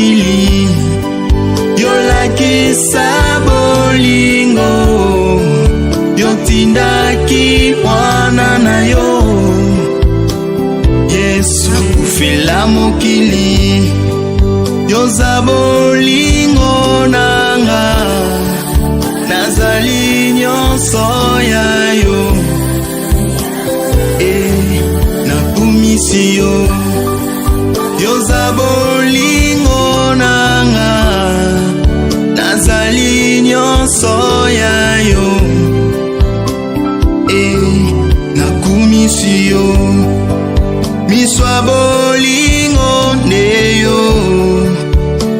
mokili yolakisa bolingo yotindaki mwana na yo Yesu akufela mokili yoza bolingo nanga nazali nyonso ya yo nakumisi yo yoza bolingo nanga nazali nyonso ya yo nakumisi yo miswa bolingo nde yo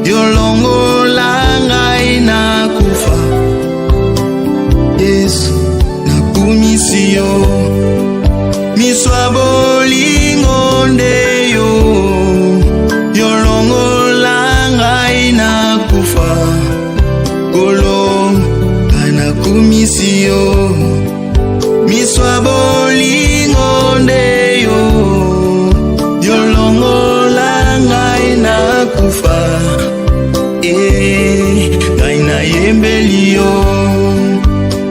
yolongola ngai nakufa Yesu nakumisi yo miswa bolingo nde yo yolongola ngai nakufa kolo ngai nakumisi yo miswa bolingo nde yo yolongola ngai nakufa ngai nayembeli yo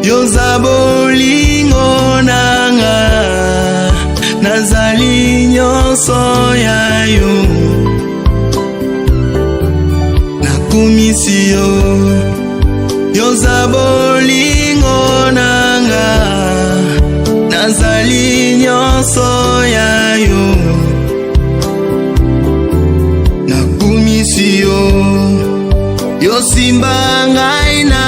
yoza bolingo nanga nazali nyonso ya yo nakumisi yo yoza bolingo nanga nazali nyonso ya yo nakumisi yo yosimba ngai na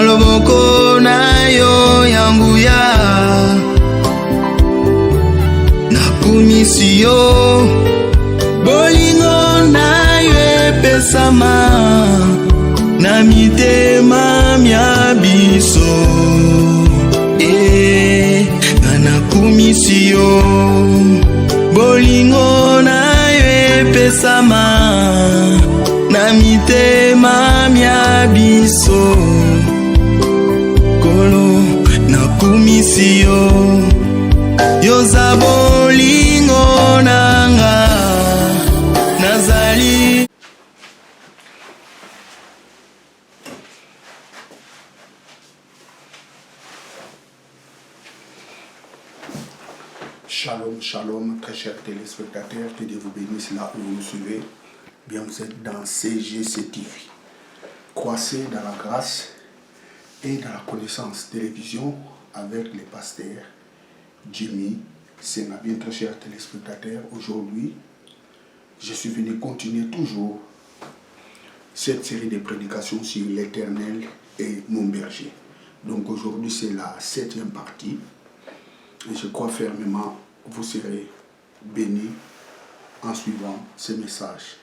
loboko na yo ya nguya nakumisi yo bolingo na yo epesama na mitema mya biso nakumisi yo bolingo na yo epesama na mitema mya biso kolo nakumisi yo yoza bolingo nanga nazali. Shalom, shalom, très chers téléspectateurs, que Dieu vous bénisse là où vous nous suivez. Bien, vous êtes dans CGC TV. Croissez dans la grâce et dans la connaissance télévision avec les pasteurs Jimmy Sena. Bien, très chers téléspectateurs, aujourd'hui, je suis venu continuer toujours cette série de prédications sur l'Éternel et mon berger. Donc aujourd'hui, c'est la 7e partie. Et je crois fermement vous serez bénis en suivant ce message.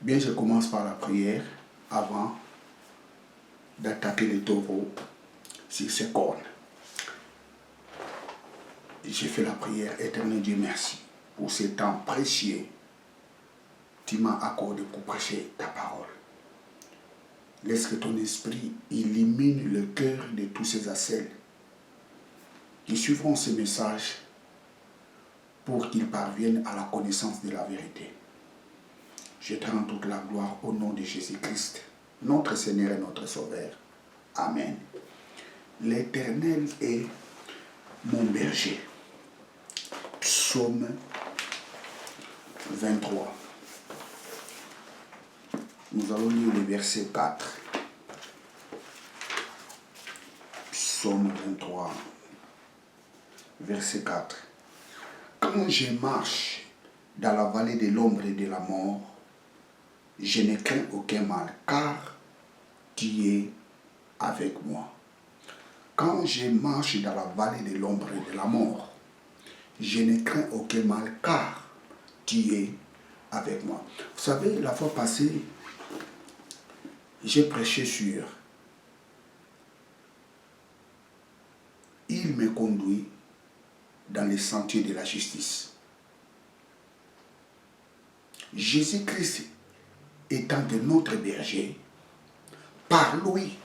Bien, je commence par la prière avant d'attaquer les taureaux sur ses cornes. J'ai fait la prière. Éternel Dieu, merci pour ce temps précieux. Tu m'as accordé pour prêcher ta parole. Laisse que ton esprit illumine le cœur de tous ces assels qui suivront ce message pour qu'ils parviennent à la connaissance de la vérité. Je te rends toute la gloire au nom de Jésus-Christ, notre Seigneur et notre Sauveur. Amen. L'Éternel est mon berger. Psaume 23. Nous allons lire le verset 4. Psaume 23. Verset 4. Quand je marche dans la vallée de l'ombre et de la mort, je ne crains aucun mal, car tu es avec moi. Quand je marche dans la vallée de l'ombre et de la mort, je ne crains aucun mal, car tu es avec moi. Vous savez, la fois passée, j'ai prêché sur « Il me conduit dans les sentiers de la justice ». Jésus-Christ étant de notre berger, par lui,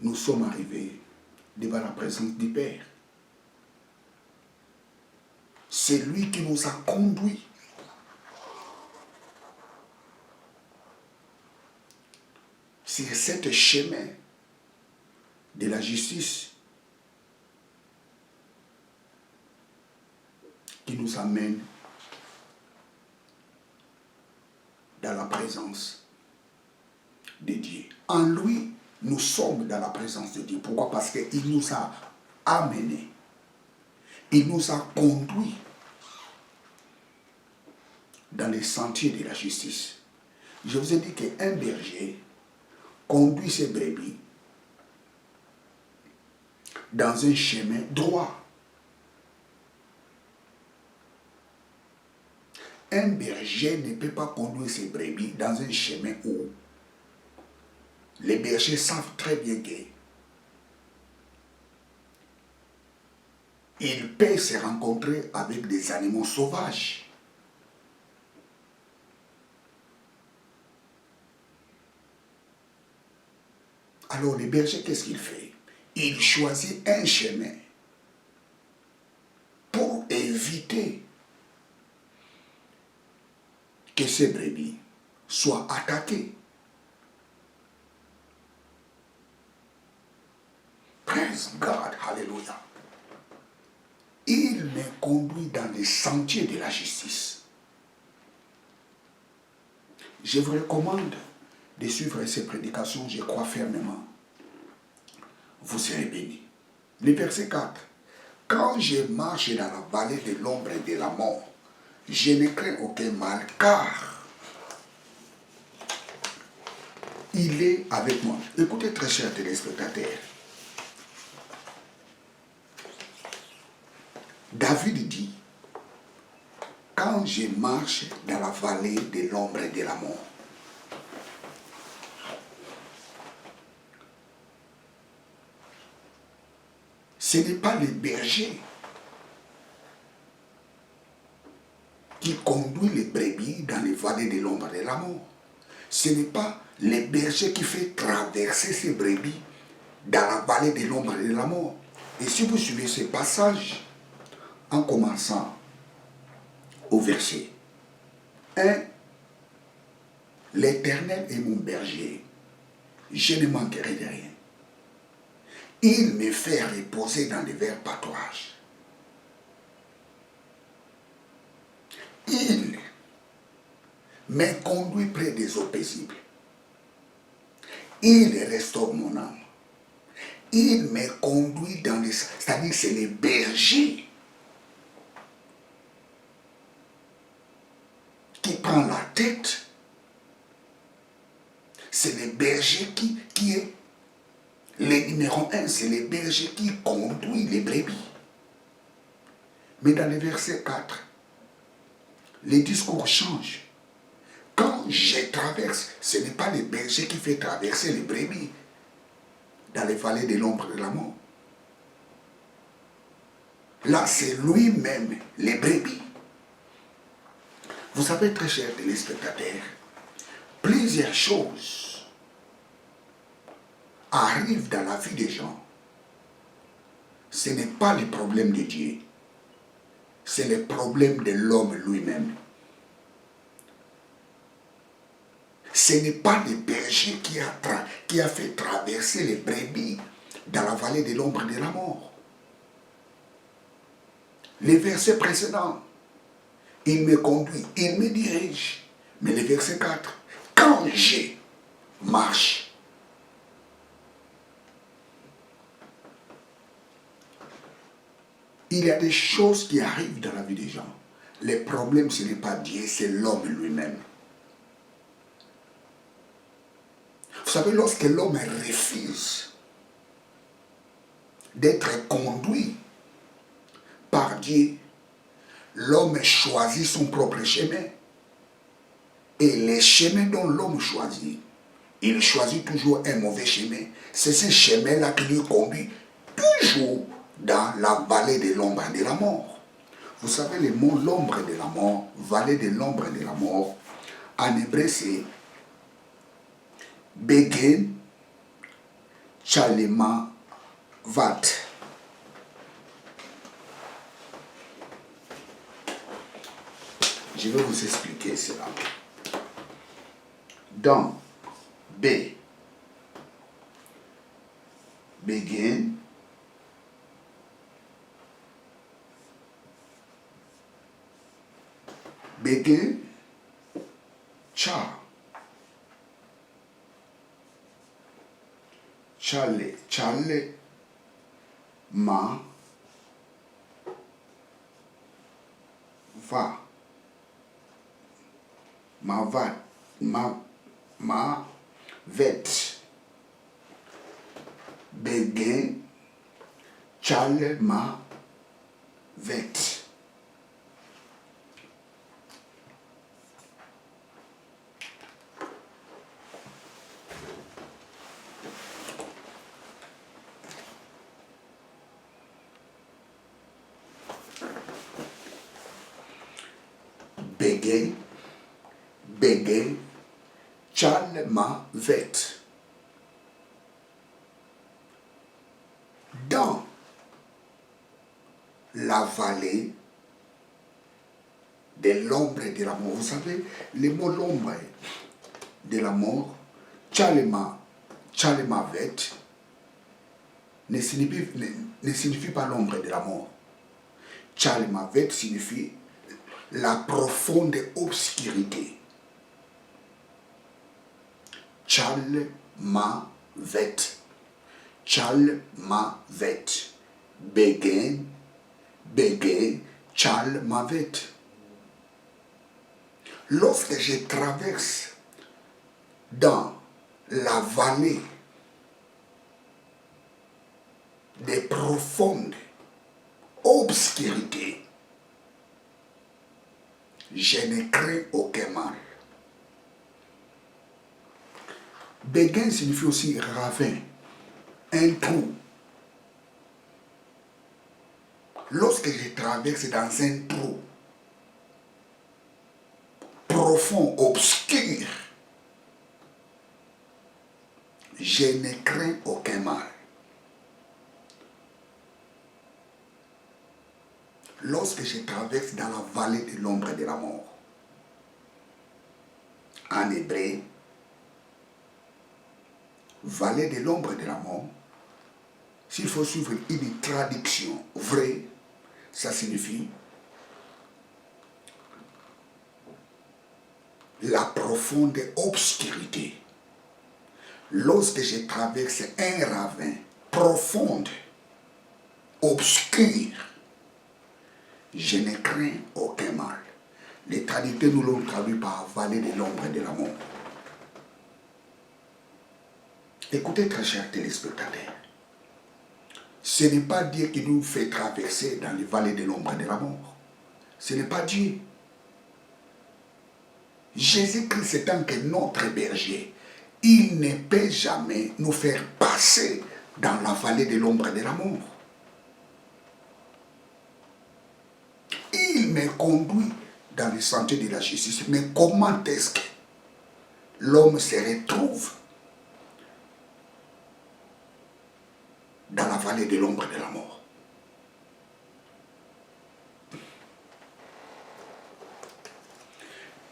nous sommes arrivés devant la présence du Père. C'est lui qui nous a conduits sur cet chemin de la justice qui nous amène dans la présence de Dieu. En lui, nous sommes dans la présence de Dieu. Pourquoi? Parce qu'il nous a amenés. Il nous a conduits dans les sentiers de la justice. Je vous ai dit qu'un berger conduit ses brebis dans un chemin droit. Un berger ne peut pas conduire ses brebis dans un chemin où les bergers savent très bien qu'ils peuvent se rencontrer avec des animaux sauvages. Alors le berger, qu'est-ce qu'il fait? Il choisit un chemin pour éviter que ces brebis soient attaquées. Praise God, hallelujah. Il me conduit dans les sentiers de la justice. Je vous recommande de suivre ces prédications, je crois fermement. Vous serez bénis. Le verset 4. Quand je marche dans la vallée de l'ombre et de la mort, je ne crains aucun mal, car il est avec moi. Écoutez, très chers téléspectateurs. David dit, quand je marche dans la vallée de l'ombre et de la mort, ce n'est pas le berger qui conduit les brebis dans les vallées de l'ombre de la mort. Ce n'est pas le berger qui fait traverser ces brebis dans la vallée de l'ombre de la mort. Et si vous suivez ce passage, en commençant au verset 1, l'Éternel est mon berger, je ne manquerai de rien. Il me fait reposer dans les verts pâturages. Il me conduit près des eaux paisibles. Il restaure mon âme. Il me conduit dans les... C'est-à-dire c'est les bergers qui prend la tête. C'est le berger qui est le numéro 1, c'est le berger qui conduit les brebis. Mais dans le verset 4, les discours changent. Quand je traverse, ce n'est pas le berger qui fait traverser les brebis dans les vallées de l'ombre de la mort. Là, c'est lui-même, les brebis. Vous savez, très chers téléspectateurs, plusieurs choses arrivent dans la vie des gens. Ce n'est pas le problème de Dieu, c'est le problème de l'homme lui-même. Ce n'est pas le berger qui a fait traverser les brebis dans la vallée de l'ombre de la mort. Les versets précédents, il me conduit, il me dirige. Mais le verset 4, quand je marche, il y a des choses qui arrivent dans la vie des gens. Le problème, ce n'est pas Dieu, c'est l'homme lui-même. Vous savez, lorsque l'homme refuse d'être conduit par Dieu, l'homme choisit son propre chemin. Et les chemins dont l'homme choisit, il choisit toujours un mauvais chemin. C'est ce chemin-là qui lui conduit toujours dans la vallée de l'ombre de la mort. Vous savez, le mot l'ombre de la mort, vallée de l'ombre de la mort, en hébreu c'est Begen Chalema vat. Je vais vous expliquer cela. Dans B, begin, begin, cha, chale, chale, ma, va, ma va, ma vet, begin, chale, ma vet. Begin, begin, chale, ma vet. Dans la vallée de l'ombre et de la mort. Vous savez, le mot l'ombre de la mort, Chalema vet, ne signifie pas l'ombre de la mort. Chalema vet signifie la profonde obscurité. Chalema vet. Chalema vet. Begin, Chalema vet. Lorsque je traverse dans la vallée des profondes obscurités, je ne crains aucun mal. Begin signifie aussi ravin, un trou. Lorsque je traverse dans un trou profond, obscur, je ne crains aucun mal. Lorsque je traverse dans la vallée de l'ombre de la mort, en hébreu, vallée de l'ombre de la mort, s'il faut suivre une traduction vraie, ça signifie la profonde obscurité. Lorsque je traverse un ravin profond, obscur, je ne crains aucun mal. Les traducteurs nous l'ont traduit par vallée de l'ombre de la mort. Écoutez, très chers téléspectateurs, ce n'est pas Dieu qui nous fait traverser dans les vallées de l'ombre de la mort. Ce n'est pas Dieu. Jésus-Christ étant que notre berger, il ne peut jamais nous faire passer dans la vallée de l'ombre de la mort. Il me conduit dans le sentier de la justice. Mais comment est-ce que l'homme se retrouve dans la vallée de l'ombre de la mort?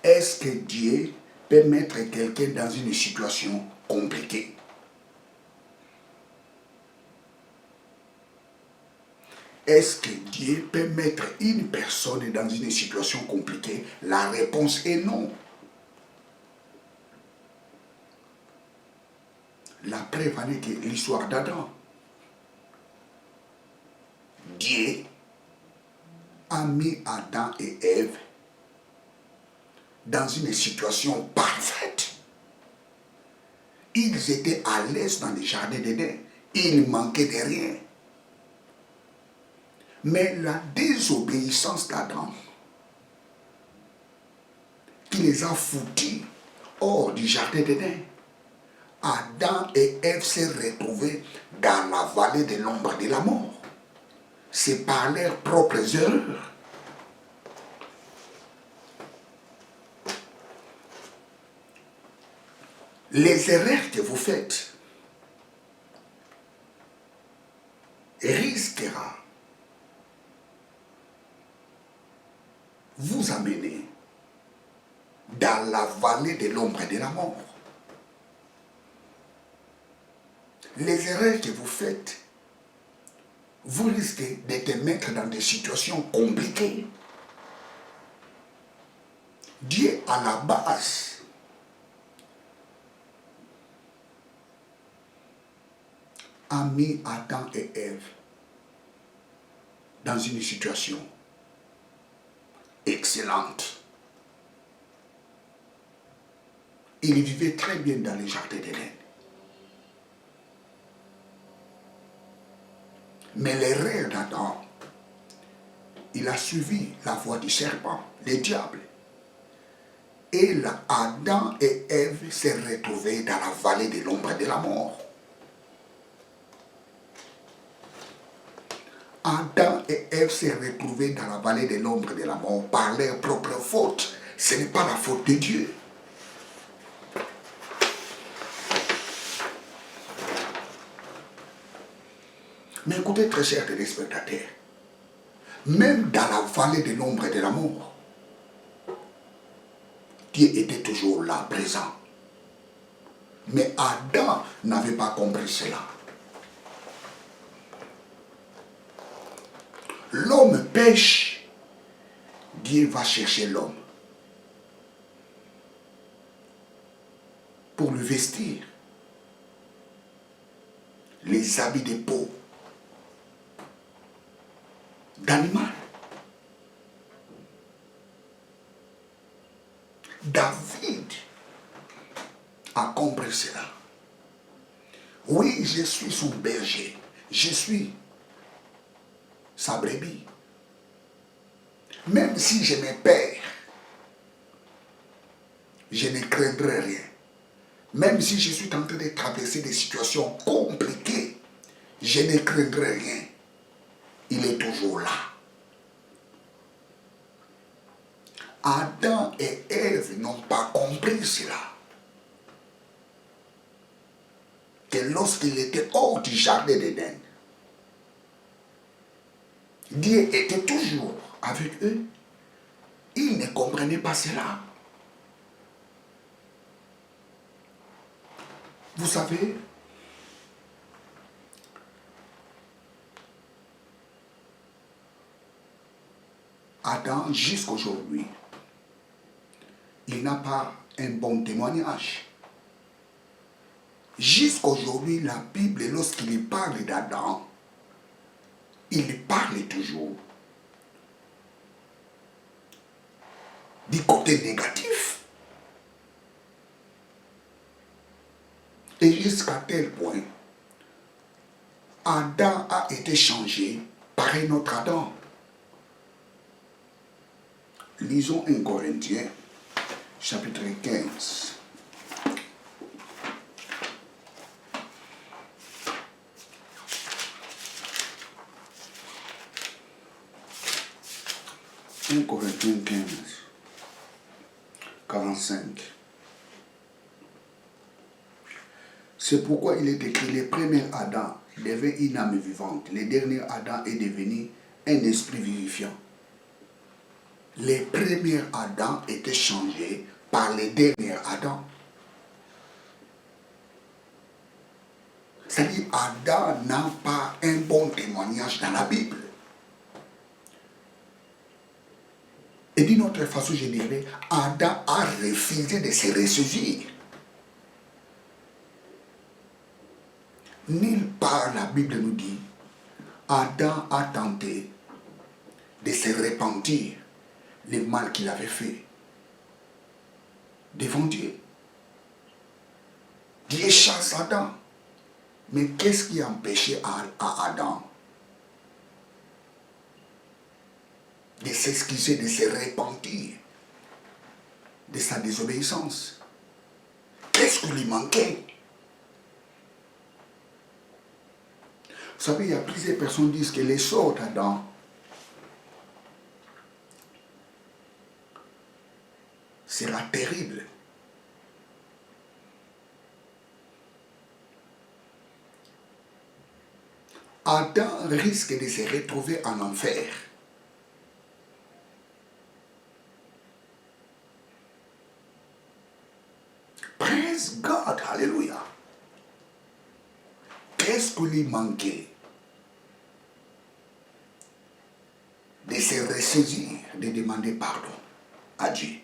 Est-ce que Dieu peut mettre quelqu'un dans une situation compliquée? Est-ce que Dieu peut mettre une personne dans une situation compliquée? La réponse est non. La preuve en est que l'histoire d'Adam. Dieu a mis Adam et Ève dans une situation parfaite. Ils étaient à l'aise dans le jardin d'Éden. Il ne manquait de rien. Mais la désobéissance d'Adam, qui les a foutus hors du jardin d'Éden, Adam et Ève s'est retrouvés dans la vallée de l'ombre de la mort. C'est par leurs propres erreurs. Les erreurs que vous faites, la vallée de l'ombre et de la mort. Les erreurs que vous faites, vous risquez de te mettre dans des situations compliquées. Dieu, à la base, a mis Adam et Ève dans une situation excellente. Ils vivaient très bien dans le jardin d'Éden. Mais l'erreur d'Adam, il a suivi la voie du serpent, le diable. Et là, Adam et Ève s'est retrouvés dans la vallée de l'ombre de la mort. Adam et Ève s'est retrouvés dans la vallée de l'ombre de la mort par leur propre faute. Ce n'est pas la faute de Dieu. Mais écoutez, très chers téléspectateurs, même dans la vallée de l'ombre et de la mort, Dieu était toujours là, présent. Mais Adam n'avait pas compris cela. L'homme pêche, Dieu va chercher l'homme pour le vestir, les habits de peau d'animal. David a compris cela. Oui, je suis son berger, je suis sa brebis. Même si je me perds, je ne craindrai rien. Même si je suis en train de traverser des situations compliquées, je ne craindrai rien. Il est toujours là. Adam et Ève n'ont pas compris cela. Que lorsqu'il était hors du jardin d'Éden, Dieu était toujours avec eux. Ils ne comprenaient pas cela. Vous savez, Adam, jusqu'aujourd'hui, il n'a pas un bon témoignage. Jusqu'aujourd'hui, la Bible, lorsqu'il parle d'Adam, il parle toujours du côté négatif. Et jusqu'à tel point, Adam a été changé par un autre Adam. Lisons 1 Corinthiens, chapitre 15. Corinthiens 15, 45. C'est pourquoi il est écrit, le premier Adam devint une âme vivante, le dernier Adam est devenu un esprit vivifiant. Le premier Adam était changé par le dernier Adam. C'est-à-dire, Adam n'a pas un bon témoignage dans la Bible. Et d'une autre façon, je dirais, Adam a refusé de se ressaisir. Nulle part la Bible nous dit, Adam a tenté de se repentir le mal qu'il avait fait devant Dieu. Dieu chasse Adam. Mais qu'est-ce qui a empêché à Adam de s'excuser, de se repentir de sa désobéissance? Qu'est-ce qui lui manquait? Vous savez, il y a plusieurs personnes qui disent que les sorts d'Adam sera terrible. Adam risque de se retrouver en enfer. Praise God, alléluia. Qu'est-ce que lui manquait? De se ressaisir, de demander pardon à Dieu.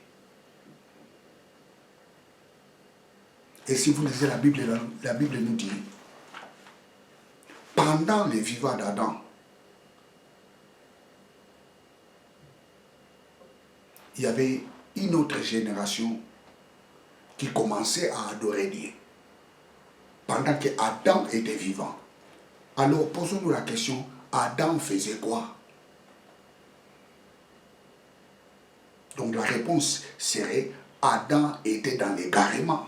Et si vous lisez la Bible nous dit, pendant les vivants d'Adam, il y avait une autre génération qui commençait à adorer Dieu. Pendant que Adam était vivant. Alors posons-nous la question, Adam faisait quoi? Donc la réponse serait, Adam était dans l'égarement.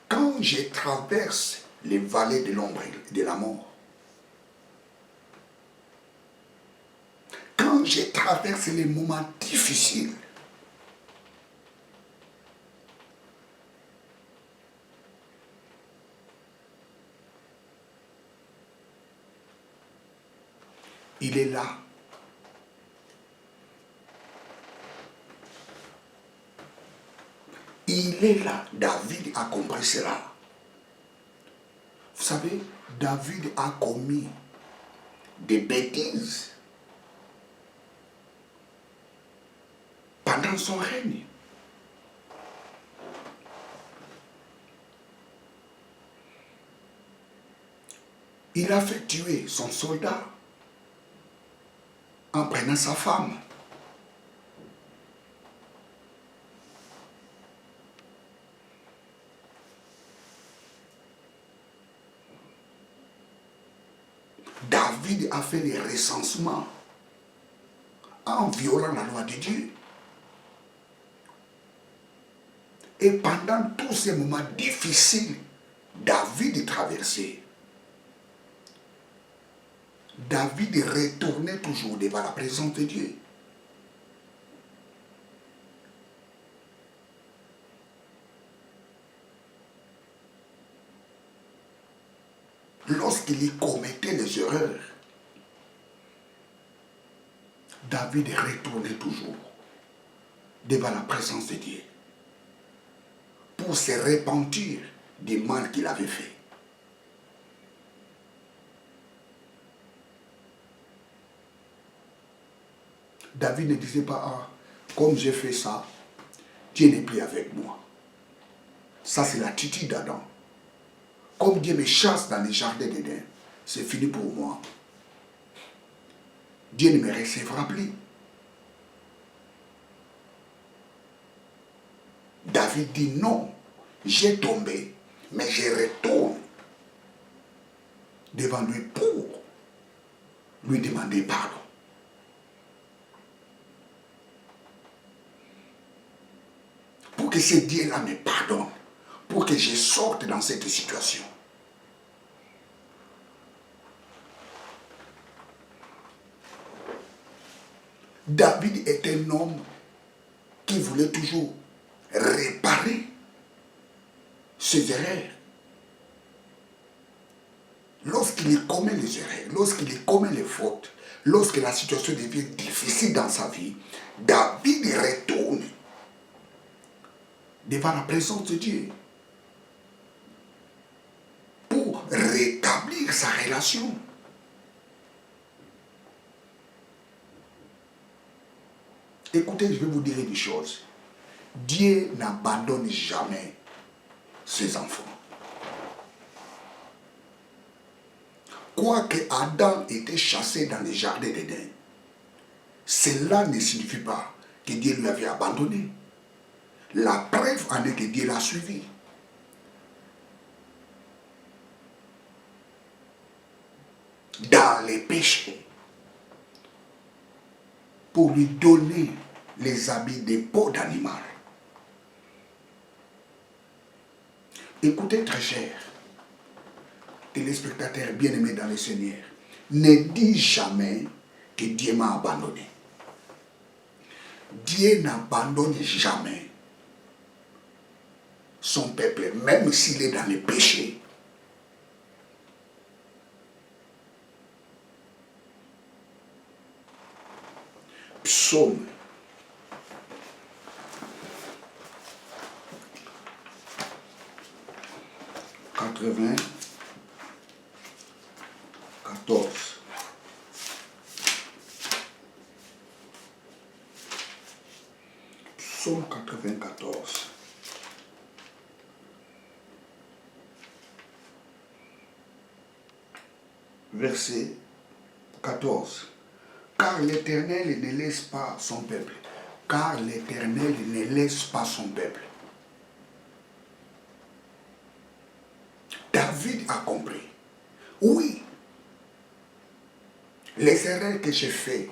Quand je traverse les vallées de l'ombre et de la mort, quand je traverse les moments difficiles, il est là. Il est là. David a compris cela. Vous savez, David a commis des bêtises pendant son règne. Il a fait tuer son soldat en prenant sa femme. David a fait les recensements en violant la loi de Dieu. Et pendant tous ces moments difficiles, David traversait. David retournait toujours devant la présence de Dieu. Lorsqu'il commettait les erreurs, David retournait toujours devant la présence de Dieu pour se repentir du mal qu'il avait fait. David ne disait pas, ah, comme j'ai fait ça, Dieu n'est plus avec moi. Ça, c'est l'attitude d'Adam. Comme Dieu me chasse dans les jardins d'Éden, c'est fini pour moi. Dieu ne me recevra plus. David dit non, j'ai tombé, mais je retourne devant lui pour lui demander pardon. Pour que ce Dieu-là me pardonne, pour que je sorte dans cette situation. David est un homme qui voulait toujours réparer ses erreurs. Lorsqu'il commet les erreurs, lorsqu'il commet les fautes, lorsque la situation devient difficile dans sa vie, David retourne devant la présence de Dieu pour rétablir sa relation. Écoutez, je vais vous dire une chose. Dieu n'abandonne jamais ses enfants. Quoique Adam était chassé dans les jardins d'Éden, cela ne signifie pas que Dieu lui avait abandonné. La preuve en est que Dieu l'a suivi. Dans les péchés, pour lui donner les habits de peau d'animal. Écoutez, très cher, téléspectateurs bien-aimés dans le Seigneur, ne dis jamais que Dieu m'a abandonné. Dieu n'abandonne jamais son peuple, même s'il est dans les péchés. Psaume 94. Psaume 94. Verset 14. Car l'Éternel ne laisse pas son peuple. Car l'Éternel ne laisse pas son peuple. David a compris. Oui, les erreurs que j'ai faites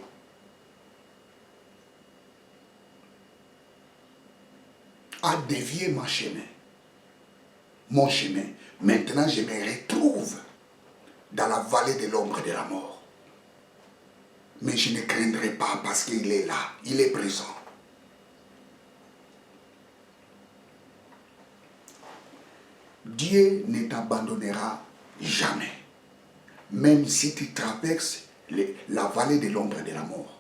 a dévié mon chemin. Maintenant, je me retrouve dans la vallée de l'ombre de la mort. Mais je ne craindrai pas parce qu'il est là, il est présent. Dieu ne t'abandonnera jamais, même si tu traverses la vallée de l'ombre de la mort.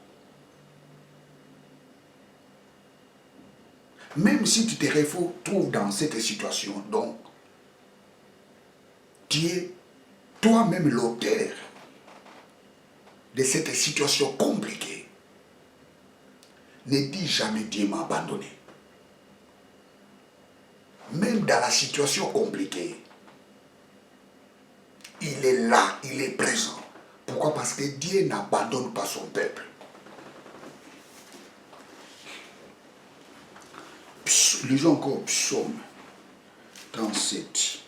Même si tu te retrouves dans cette situation, donc, tu es toi-même l'auteur de cette situation compliquée. Ne dis jamais Dieu m'a abandonné. Même dans la situation compliquée, il est là, il est présent. Pourquoi? Parce que Dieu n'abandonne pas son peuple. Lisons encore Psaume 37.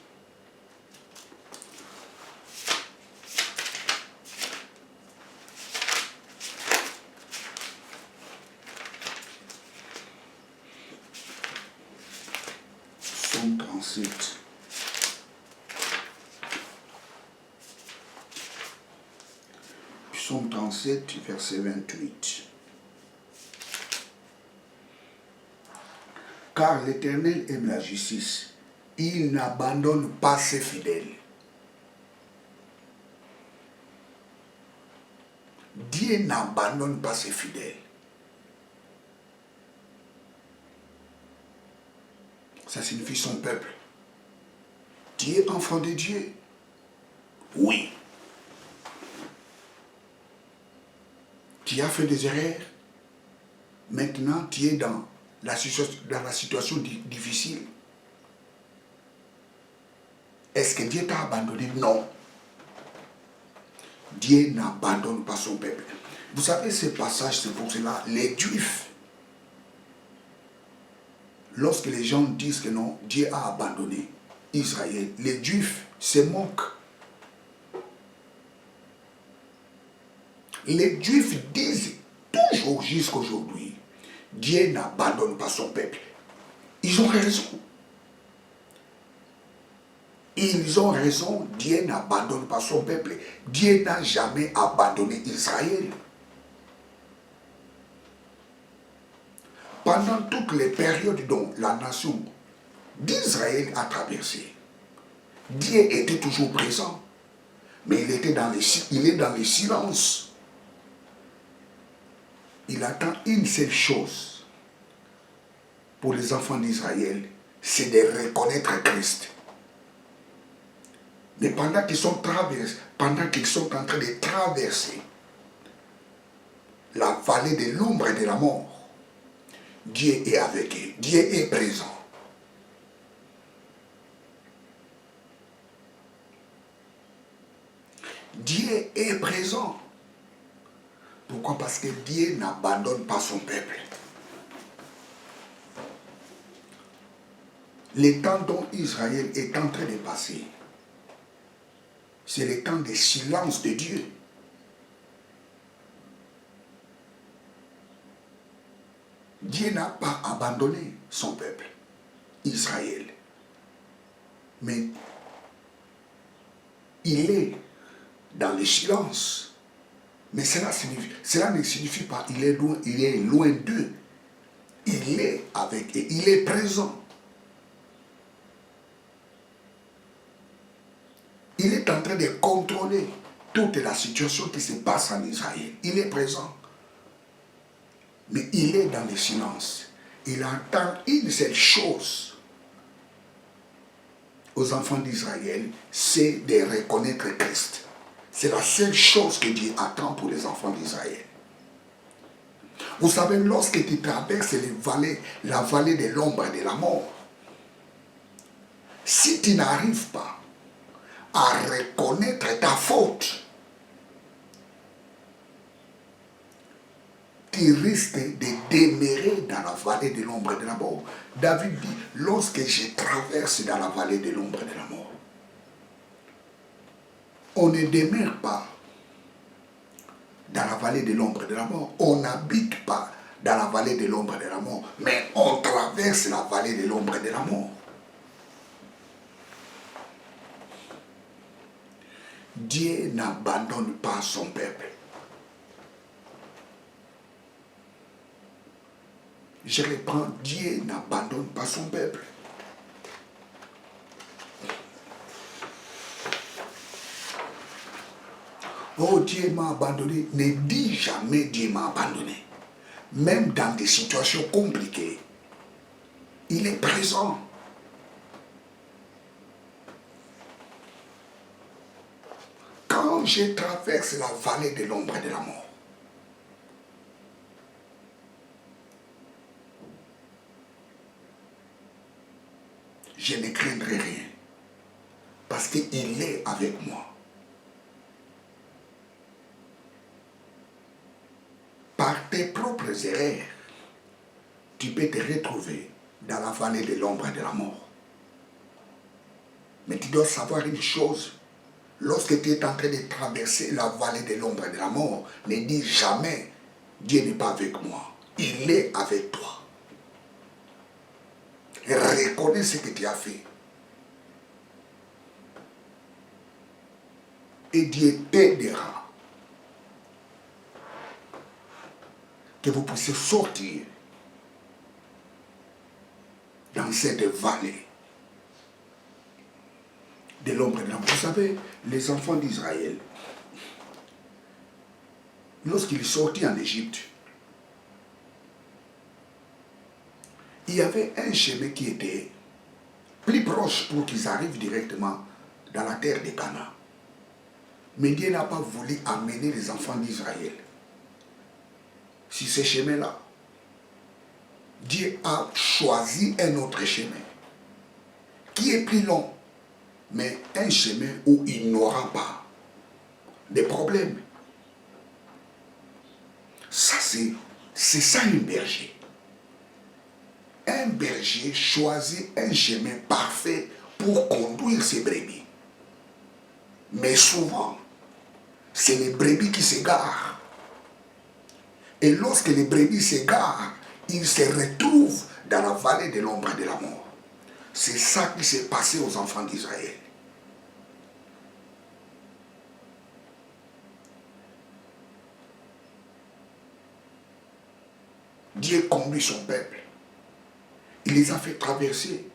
Psaume 37. Psaume 37, verset 28. Car l'Éternel aime la justice. Il n'abandonne pas ses fidèles. Dieu n'abandonne pas ses fidèles. Ça signifie son peuple. Tu es enfant de Dieu. Oui. Tu as fait des erreurs. Maintenant, tu es dans la situation difficile. Est-ce que Dieu t'a abandonné? Non. Dieu n'abandonne pas son peuple. Vous savez, ce passage, c'est pour cela, les Juifs, lorsque les gens disent que non, Dieu a abandonné Israël, les Juifs se moquent. Les Juifs disent toujours jusqu'à aujourd'hui, Dieu n'abandonne pas son peuple. Ils ont raison. Ils ont raison, Dieu n'abandonne pas son peuple. Dieu n'a jamais abandonné Israël. Pendant toutes les périodes dont la nation d'Israël a traversé, Dieu était toujours présent. Mais il est dans le silence. Il attend une seule chose pour les enfants d'Israël, c'est de reconnaître Christ. Mais pendant qu'ils sont en train de traverser la vallée de l'ombre et de la mort, Dieu est avec eux, Dieu est présent. Dieu est présent. Pourquoi? Parce que Dieu n'abandonne pas son peuple. Le temps dont Israël est en train de passer, c'est le temps de silence de Dieu. Dieu n'a pas abandonné son peuple, Israël. Mais il est dans le silence. Mais cela ne signifie pas qu'il est loin d'eux. Il est avec eux, il est présent. Il est en train de contrôler toute la situation qui se passe en Israël. Il est présent. Mais il est dans le silence. Il entend une seule chose aux enfants d'Israël, c'est de reconnaître Christ. C'est la seule chose que Dieu attend pour les enfants d'Israël. Vous savez, lorsque tu traverses la vallée de l'ombre et de la mort, si tu n'arrives pas à reconnaître ta faute, tu risques de demeurer dans la vallée de l'ombre et de la mort. David dit, lorsque je traverse dans la vallée de l'ombre et de la mort, on ne demeure pas dans la vallée de l'ombre et de la mort. On n'habite pas dans la vallée de l'ombre et de la mort, mais on traverse la vallée de l'ombre et de la mort. Dieu n'abandonne pas son peuple. Je reprends, Dieu n'abandonne pas son peuple. Oh, Dieu m'a abandonné. Ne dis jamais Dieu m'a abandonné. Même dans des situations compliquées, il est présent. Quand je traverse la vallée de l'ombre et de la mort, je ne craindrai rien. Parce qu'il est avec moi. Par tes propres erreurs, tu peux te retrouver dans la vallée de l'ombre et de la mort. Mais tu dois savoir une chose. Lorsque tu es en train de traverser la vallée de l'ombre et de la mort, ne dis jamais, Dieu n'est pas avec moi. Il est avec toi. Reconnais ce que tu as fait. Et Dieu t'aidera. Que vous puissiez sortir dans cette vallée de l'ombre et de la mort. Vous savez, les enfants d'Israël, lorsqu'ils sortaient en Égypte, il y avait un chemin qui était plus proche pour qu'ils arrivent directement dans la terre de Canaan. Mais Dieu n'a pas voulu amener les enfants d'Israël sur ce chemin-là. Dieu a choisi un autre chemin qui est plus long, mais un chemin où il n'aura pas de problème. Ça, c'est ça un berger. Un berger choisit un chemin parfait pour conduire ses brebis. Mais souvent, c'est les brebis qui s'égarent. Et lorsque les brebis s'égarent, ils se retrouvent dans la vallée de l'ombre et de la mort. C'est ça qui s'est passé aux enfants d'Israël. Dieu conduit son peuple. Il les a fait traverser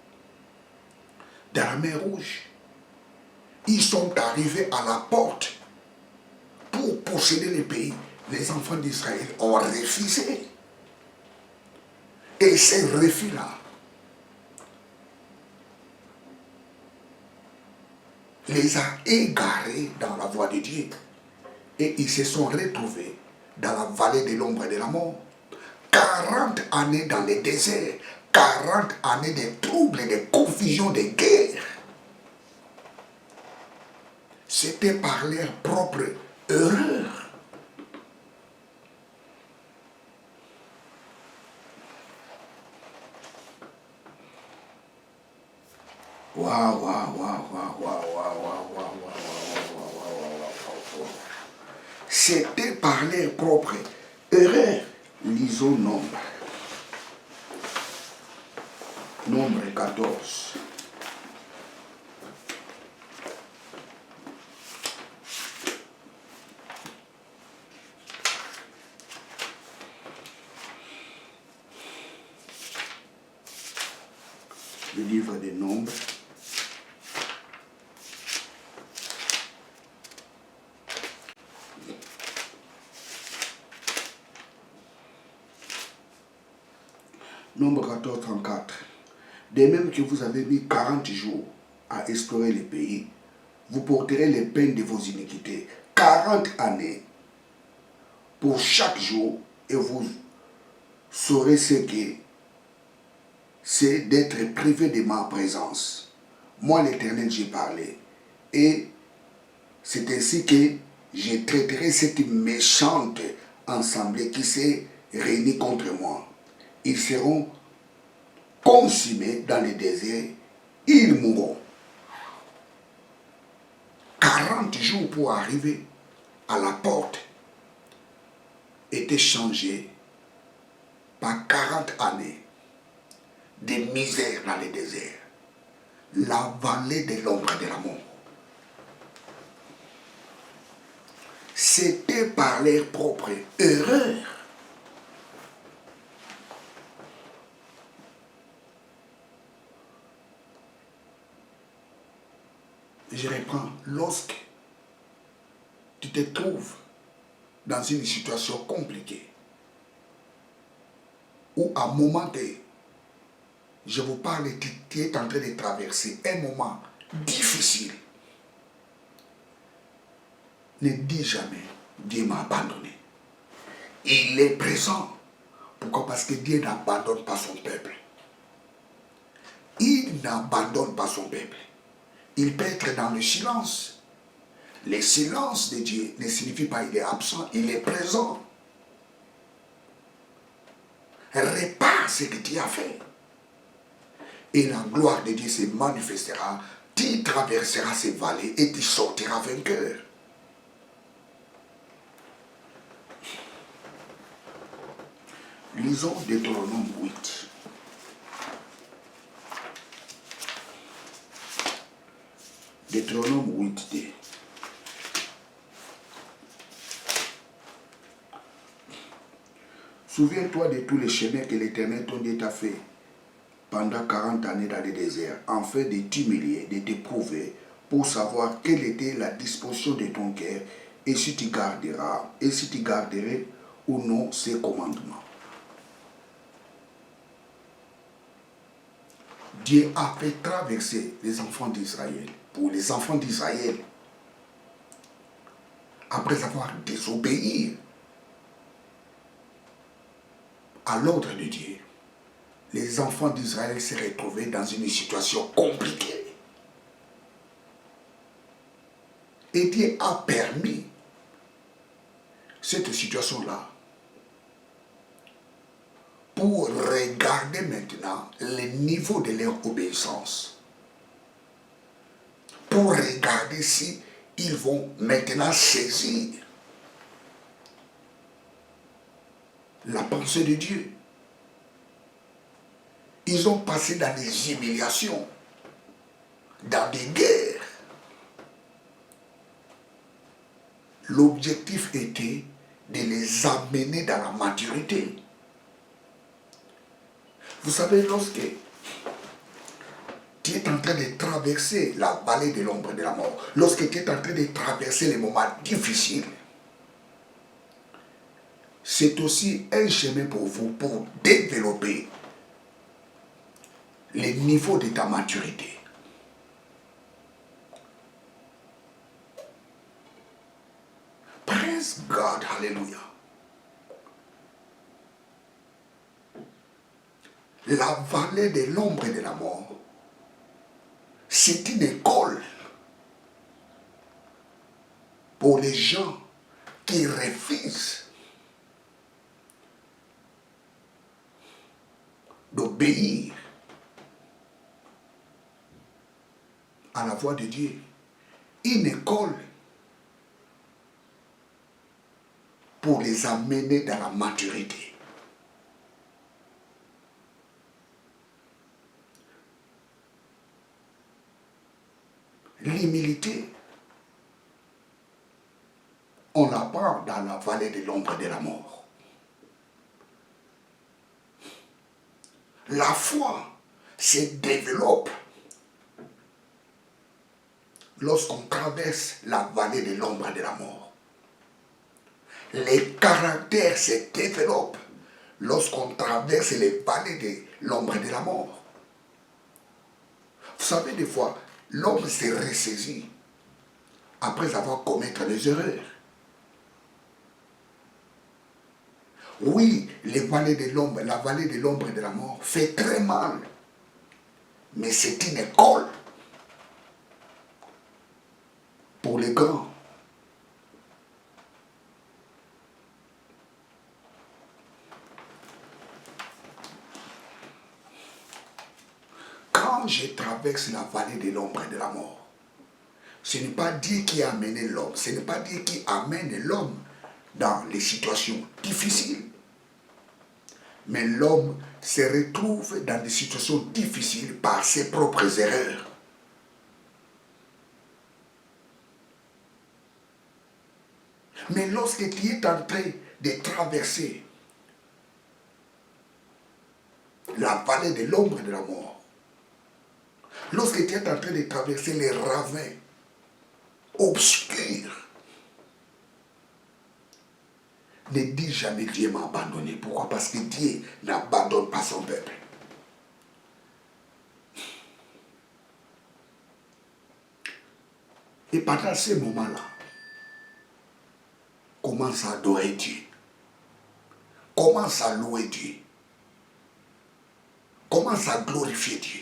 dans la mer Rouge. Ils sont arrivés à la porte pour posséder le pays. Les enfants d'Israël ont refusé. Et ces refus-là les a égarés dans la voie de Dieu. Et ils se sont retrouvés dans la vallée de l'ombre et de la mort. 40 années dans le désert, 40 années de troubles, de confusion, de guerre. C'était par leur propre erreur. Waouh, waouh, waouh, waouh, waouh, waouh, waouh, waouh. C'était par leur propre erreur. Lisons Nombre. Nombre 14. Le livre des Nombres. Nombre 14, 34. De même que vous avez mis 40 jours à explorer le pays, vous porterez les peines de vos iniquités. 40 années pour chaque jour, et vous saurez ce que c'est d'être privé de ma présence. Moi, l'Éternel, j'ai parlé. Et c'est ainsi que je traiterai cette méchante assemblée qui s'est réunie contre moi. Ils seront consumés dans le désert, ils mourront. 40 jours pour arriver à la porte étaient changés par 40 années de misère dans le désert. La vallée de l'ombre de la mort. C'était par leur propre erreur. Je reprends, lorsque tu te trouves dans une situation compliquée, ou à un moment donné, je vous parle, tu es en train de traverser un moment difficile, ne dis jamais, Dieu m'a abandonné. Il est présent. Pourquoi? Parce que Dieu n'abandonne pas son peuple. Il n'abandonne pas son peuple. Il peut être dans le silence. Le silence de Dieu ne signifie pas qu'il est absent, il est présent. Répare ce que tu as fait. Et la gloire de Dieu se manifestera. Tu traverseras ces vallées et tu sortiras vainqueur. Lisons Deutéronome 8. Deutéronome 8. Souviens-toi de tous les chemins que l'Éternel ton Dieu t'a fait pendant 40 années dans le désert, afin de t'humilier, de t'éprouver, pour savoir quelle était la disposition de ton cœur, et si tu garderais ou non ses commandements. Dieu a fait traverser les enfants d'Israël. Pour les enfants d'Israël, après avoir désobéi à l'ordre de Dieu, les enfants d'Israël se retrouvaient dans une situation compliquée. Et Dieu a permis cette situation-là pour regarder maintenant le niveau de leur obéissance. Pour regarder si ils vont maintenant saisir la pensée de Dieu. Ils ont passé dans des humiliations, dans des guerres. L'objectif était de les amener dans la maturité. Vous savez, lorsque tu es en train de traverser la vallée de l'ombre de la mort, lorsque tu es en train de traverser les moments difficiles, c'est aussi un chemin pour vous, pour développer les niveaux de ta maturité. Praise God, hallelujah. La vallée de l'ombre de la mort, c'est une école pour les gens qui refusent d'obéir à la voix de Dieu. Une école pour les amener dans la maturité. L'humilité, on l'apprend dans la vallée de l'ombre de la mort. La foi se développe lorsqu'on traverse la vallée de l'ombre de la mort. Les caractères se développent lorsqu'on traverse les vallées l'ombre de la mort. Vous savez, des fois, l'homme s'est ressaisi après avoir commis des erreurs. Oui, la vallée de l'ombre et de la mort fait très mal. Mais c'est une école pour les grands. Quand je traverse la vallée de l'ombre et de la mort, ce n'est pas Dieu qui a amené l'homme, ce n'est pas Dieu qui amène l'homme dans les situations difficiles. Mais l'homme se retrouve dans des situations difficiles par ses propres erreurs. Mais lorsque tu es en train de traverser la vallée de l'ombre et de la mort, lorsque tu es en train de traverser les ravins obscurs, ne dis jamais Dieu m'a abandonné. Pourquoi? Parce que Dieu n'abandonne pas son peuple. Et pendant ces moments-là, commence à adorer Dieu. Commence à louer Dieu. Commence à glorifier Dieu.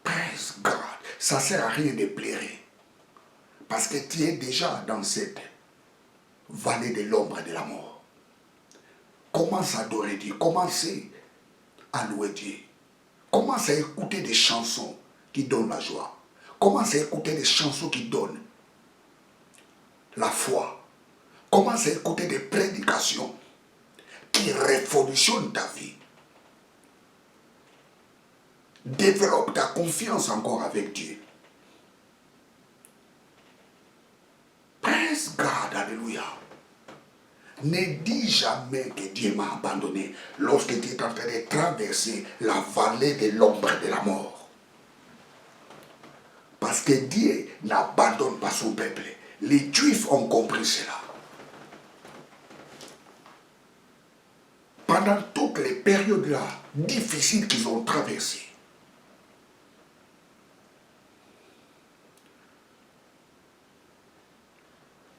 Praise God. Ça ne sert à rien de pleurer. Parce que tu es déjà dans cette vallée de l'ombre et de la mort. Commence à adorer Dieu. Commencez à louer Dieu. Commence à écouter des chansons qui donnent la joie. Commence à écouter des chansons qui donnent la foi. Commence à écouter des prédications qui révolutionnent ta vie. Développe ta confiance encore avec Dieu. Praise God, alléluia. Ne dis jamais que Dieu m'a abandonné lorsque tu es en train de traverser la vallée de l'ombre de la mort. Parce que Dieu n'abandonne pas son peuple. Les Juifs ont compris cela. Pendant toutes les périodes-là difficiles qu'ils ont traversées,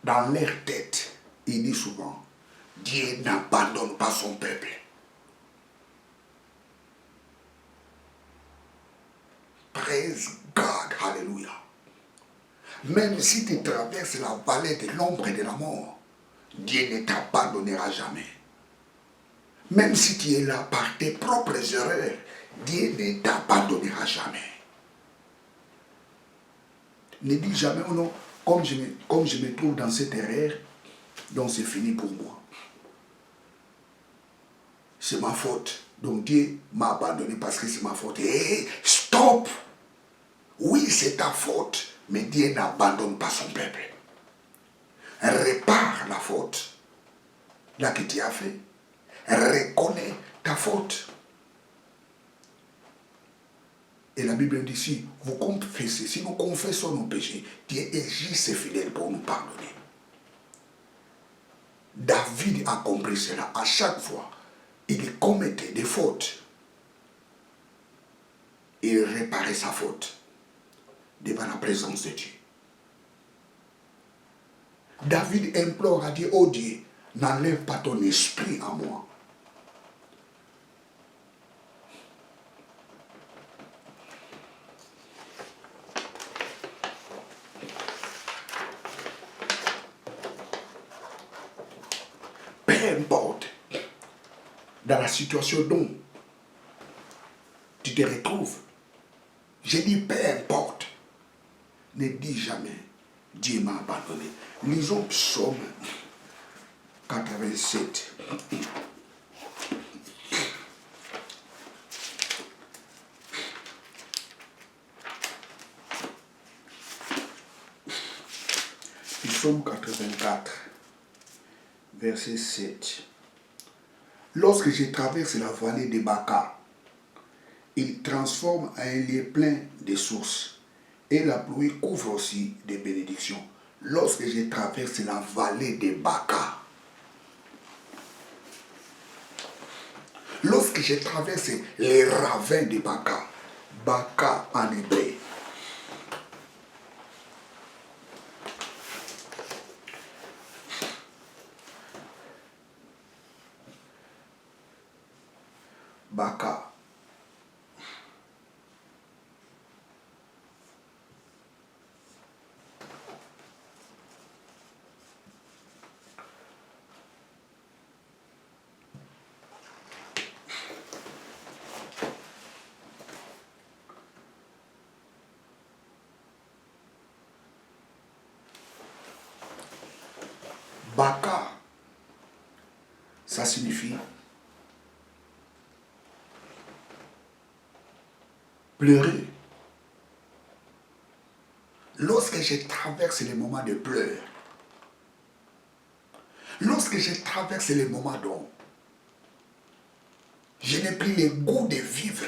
dans leur tête, il dit souvent, Dieu n'abandonne pas son peuple. Praise God, hallelujah. Même si tu traverses la vallée de l'ombre et de la mort, Dieu ne t'abandonnera jamais. Même si tu es là par tes propres erreurs, Dieu ne t'abandonnera jamais. Ne dis jamais, oh non, comme je me trouve dans cette erreur, donc c'est fini pour moi. C'est ma faute. Donc Dieu m'a abandonné parce que c'est ma faute. Hé, stop! Oui, c'est ta faute, mais Dieu n'abandonne pas son peuple. Répare la faute là que tu as fait. Reconnais ta faute. Et la Bible dit, si vous confessez, si nous confessons nos péchés, Dieu est juste et fidèle pour nous pardonner. David a compris cela. À chaque fois, il commettait des fautes. Il réparait sa faute devant la présence de Dieu. David implore à Dieu, oh Dieu, n'enlève pas ton esprit en moi. Peu importe dans la situation dont tu te retrouves, je dis peu importe, ne dis jamais Dieu m'a abandonné. Lisons Psaume 87. Psaume 84, verset 7. Lorsque je traverse la vallée de Baca, il transforme un lieu plein de sources, et la pluie couvre aussi des bénédictions. lorsque j'ai traversé la vallée de Baka, lorsque j'ai traversé les ravins de Baka, Baka en hébreu, Baka, Baka, ça signifie pleurer. Lorsque je traverse les moments de pleurs, lorsque je traverse les moments dont je n'ai plus le goût de vivre,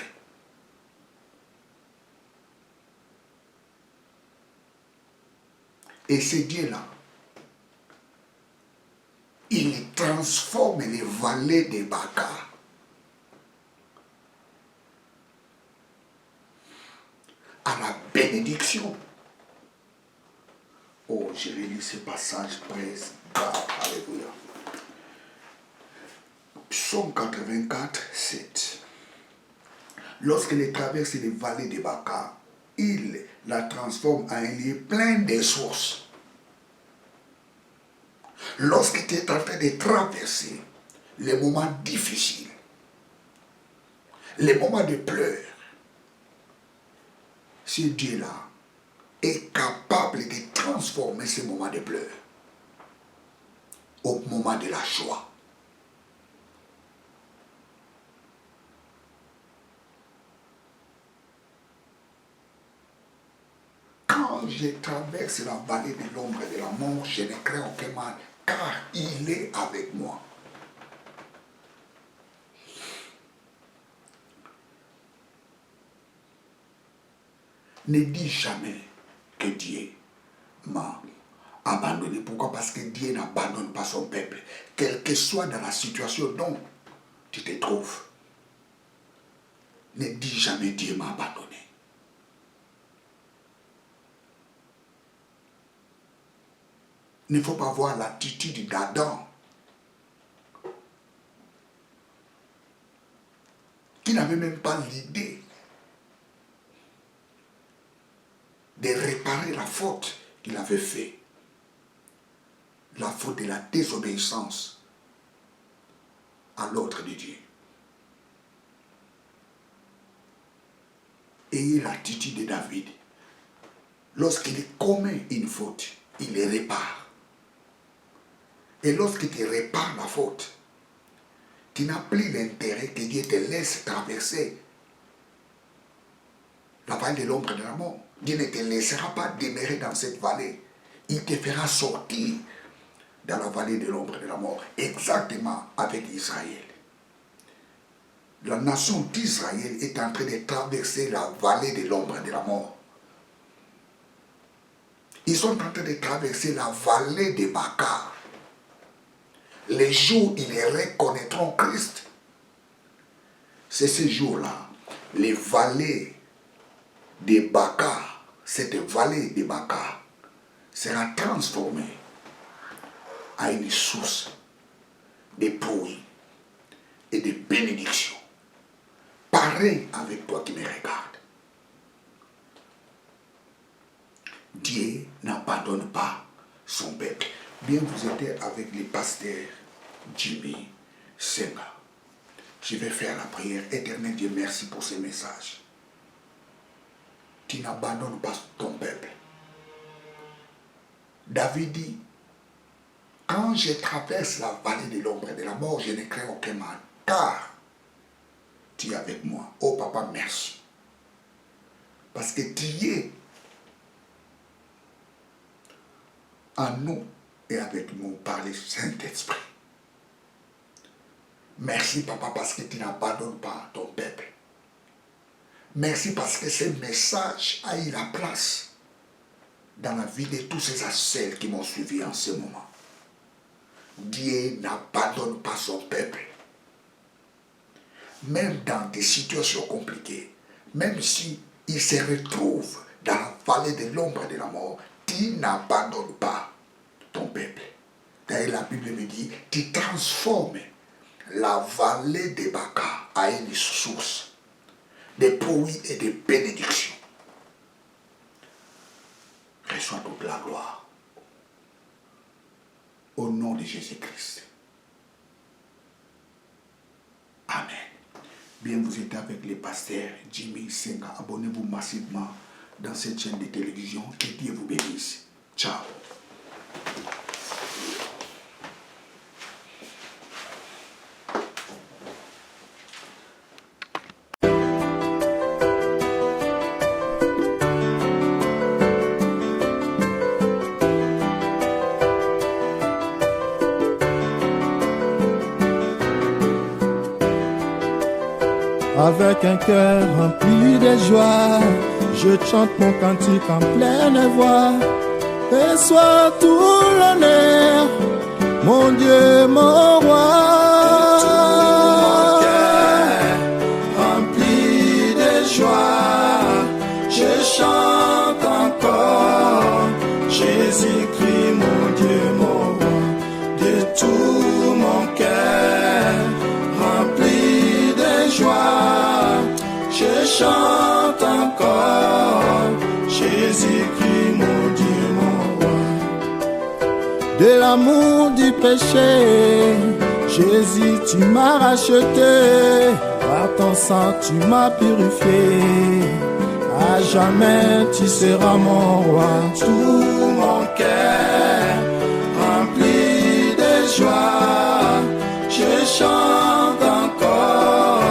et ce Dieu-là, il transforme les vallées de Baka à la bénédiction. Oh, je vais lire ce passage presque. Alléluia. Psaume 84, 7. Lorsqu'il traverse les vallées de Baka, il la transforme en un lieu plein de sources. Lorsque tu es en train de traverser les moments difficiles, les moments de pleurs, ce Dieu-là est capable de transformer ces moments de pleurs au moment de la joie. Quand je traverse la vallée de l'ombre et de la mort, je ne crains aucun mal, car il est avec moi. Ne dis jamais que Dieu m'a abandonné. Pourquoi? Parce que Dieu n'abandonne pas son peuple. Quelle que soit dans la situation dont tu te trouves, ne dis jamais Dieu m'a abandonné. Il ne faut pas avoir l'attitude d'Adam, qui n'avait même pas l'idée de réparer la faute qu'il avait faite. La faute de la désobéissance à l'ordre de Dieu. Ayez l'attitude de David. Lorsqu'il commet une faute, il les répare. Et lorsqu'il te répare la faute, tu n'as plus l'intérêt que Dieu te laisse traverser la vallée de l'ombre de la mort. Dieu ne te laissera pas demeurer dans cette vallée. Il te fera sortir dans la vallée de l'ombre de la mort. Exactement avec Israël. La nation d'Israël est en train de traverser la vallée de l'ombre de la mort. Ils sont en train de traverser la vallée de Baka. Les jours où ils reconnaîtront Christ, c'est ce jour-là. Les vallées de Baka, cette vallée de Baka, sera transformée à une source de fruits et de bénédictions. Pareil avec toi qui me regardes. Dieu n'abandonne pas son peuple. Bien, vous êtes avec les pasteurs Jimmy Senga. Je vais faire la prière. Éternel Dieu, merci pour ce message. Tu n'abandonnes pas ton peuple. David dit, quand je traverse la vallée de l'ombre et de la mort, je ne crains aucun mal, car tu es avec moi. Oh papa, merci. Parce que tu es en nous et avec nous par le Saint-Esprit. Merci papa parce que tu n'abandonnes pas ton peuple. Merci parce que ce message a eu la place dans la vie de tous ces celles qui m'ont suivi en ce moment. Dieu n'abandonne pas son peuple. Même dans des situations compliquées, même si il se retrouve dans la vallée de l'ombre de la mort, tu n'abandonnes pas ton peuple. D'ailleurs, la Bible me dit, tu transformes la vallée de Baca à une source de fruits et de bénédictions. Reçois toute la gloire. Au nom de Jésus-Christ. Amen. Bien, vous êtes avec le pasteur Jimmy Senga. Abonnez-vous massivement dans cette chaîne de télévision. Que Dieu vous bénisse. Ciao. Avec un cœur rempli de joie, je chante mon cantique en pleine voix. Et soit tout l'honneur, mon Dieu, mon roi. Mon cœur rempli de joie, je chante encore Jésus-Christ, mon Dieu, mon roi. De tout mon cœur rempli de joie, je chante encore Jésus-Christ, mon Dieu, mon roi. De l'amour du péché, Jésus, tu m'as racheté. Par ton sang, tu m'as purifié. À jamais, tu seras mon roi. Tout mon cœur rempli de joie, je chante encore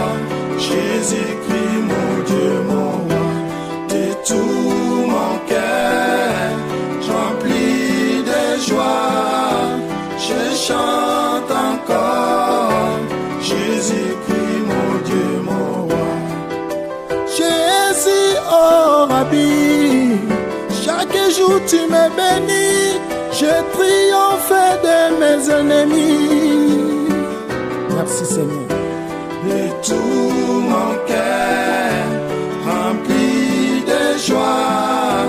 Jésus-Christ, mon Dieu, mon roi. De tout mon cœur rempli de joie, je chante encore Jésus-Christ, mon Dieu, mon roi. Jésus, oh Rabbi, chaque jour tu me bénis, je triomphe de mes ennemis. Merci Seigneur. De tout mon cœur rempli de joie,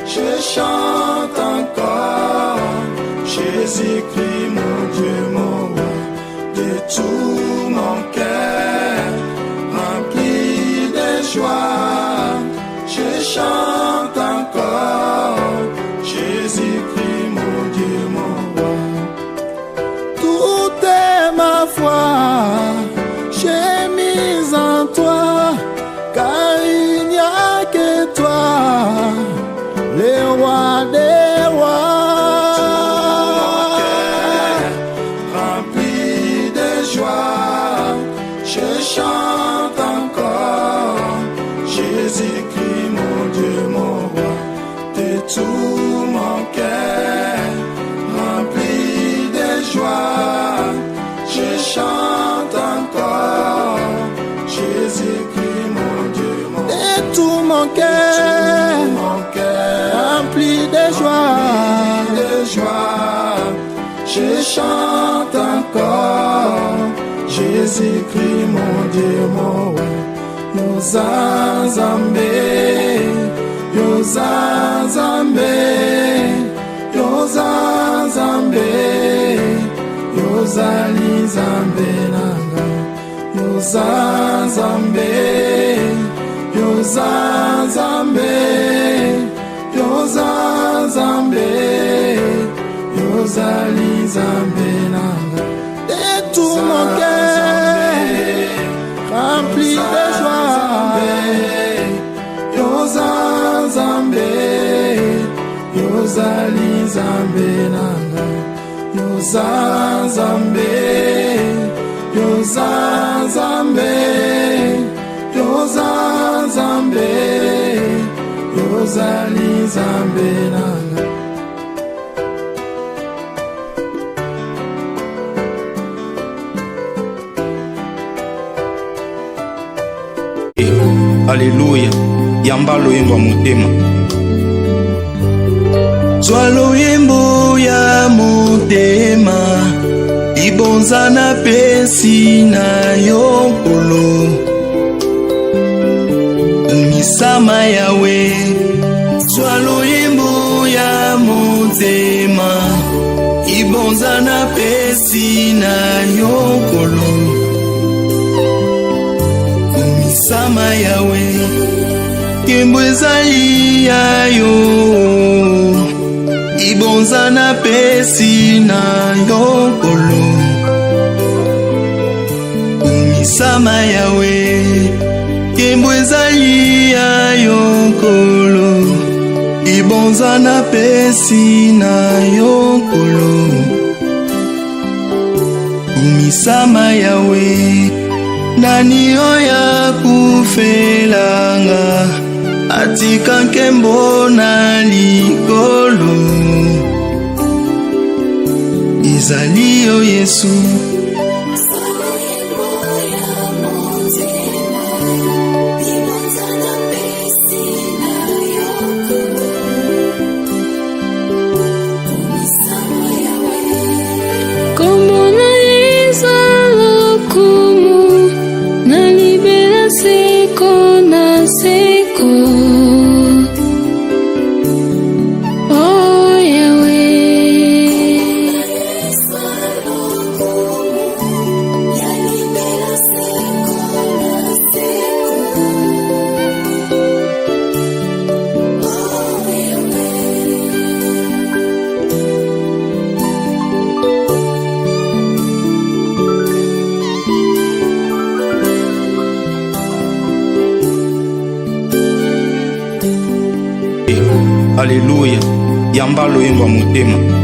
je chante encore Jésus-Christ, mon Dieu, mon roi. De tout mon cœur rempli de joie, je chante encore Jésus-Christ, mon Dieu, mon roi. Tout est ma foi, j'ai mis en toi, car il n'y a que toi, le roi des rois. Rempli de joie, je chante encore Jésus-Christ, mon Dieu, mon roi. De tout mon cœur rempli de joie, je chante encore Jésus-Christ, mon Dieu, mon roi. De tout mon cœur rempli de joie, je chante encore Jésus-Christ, mon Dieu, mon roi. Yoza Nzambe, Yoza Nzambe, Yoza Nzambe, Yozali Nzambe nanga. Yoza Nzambe, Yoza Nzambe, Yoza Nzambe, Yozali Nzambe nanga. De tout mon cœur rempli de joie, Yoza Nzambe, Yozali Nzambe nanga. Yoza Nzambe, Yoza Nzambe, Yoza Nzambe, Yozali Nzambe nanga. Alléluia, yamba loyemba motema. zwa loyembo ya motema libonza na pesi na yo nkolo umisama yawe zwa loyembo ya motema libonza na pesi na yo nkolo umisama yawe kembo ezali ya yo ibonza na pesi na yo nkolo umisama yawe kembo ezali ya yo nkolo ibonza na pesi na yo nkolo umisama yawe nani oya kufelanga atika nkembo na likolo ezali yo Yesu Alléluia, yamba loyembo motema